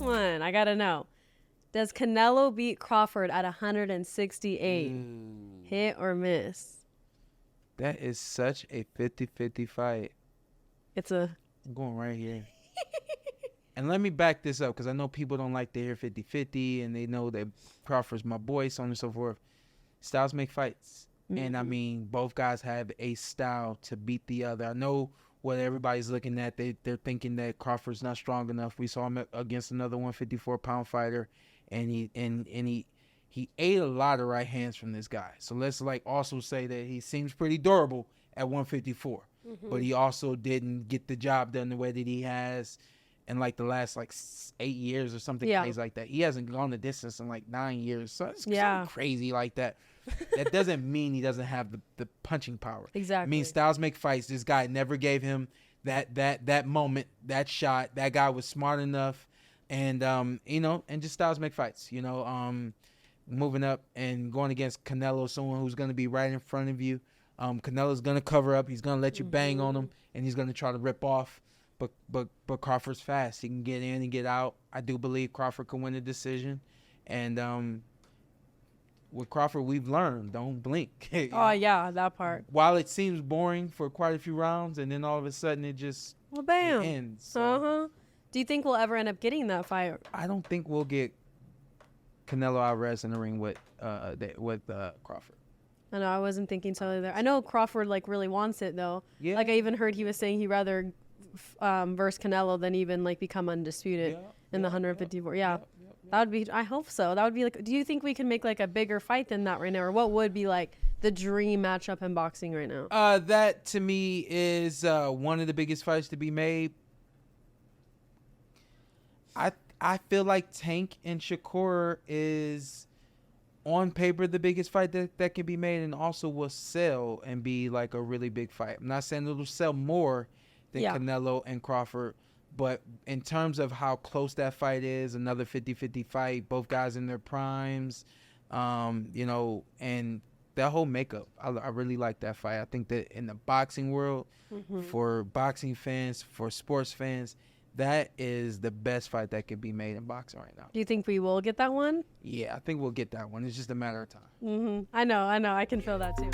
one. I got to know. Does Canelo beat Crawford at 168? Hit or miss? That is such a 50-50 fight. I'm going right here. And let me back this up because I know people don't like to hear 50-50 and they know that Crawford's my boy, so on and so forth. Styles make fights. And I mean, both guys have a style to beat the other. I know what everybody's looking at. They're thinking that Crawford's not strong enough. We saw him against another 154-pound fighter, and he ate a lot of right hands from this guy. So let's also say that he seems pretty durable at 154, but he also didn't get the job done the way that he has in the last 8 years or something crazy like that. He hasn't gone the distance in 9 years. So it's something crazy like that. That doesn't mean he doesn't have the punching power. Exactly. I mean, Styles make fights. This guy never gave him that moment, that shot. That guy was smart enough, and and just Styles make fights. Moving up and going against Canelo, someone who's going to be right in front of you. Canelo's going to cover up. He's going to let you bang on him, and he's going to try to rip off. But Crawford's fast. He can get in and get out. I do believe Crawford can win the decision, and with Crawford, we've learned, don't blink. Oh, yeah, that part. While it seems boring for quite a few rounds, and then all of a sudden it just bam. It ends. So. Do you think we'll ever end up getting that fight? I don't think we'll get Canelo Alvarez in the ring with Crawford. I know, I wasn't thinking so either. I know Crawford, really wants it, though. Yeah. I even heard he was saying he'd rather verse Canelo than even, become undisputed in the 154. Yeah. That would be, I hope so. That would be do you think we can make a bigger fight than that right now? Or what would be the dream matchup in boxing right now? That to me is one of the biggest fights to be made. I feel like Tank and Shakur is on paper the biggest fight that can be made, and also will sell and be a really big fight. I'm not saying it'll sell more than Canelo and Crawford. But in terms of how close that fight is, another 50-50 fight, both guys in their primes, and that whole makeup, I really like that fight. I think that in the boxing world, for boxing fans, for sports fans, that is the best fight that could be made in boxing right now. Do you think we will get that one? Yeah, I think we'll get that one. It's just a matter of time. I know. I can feel that too.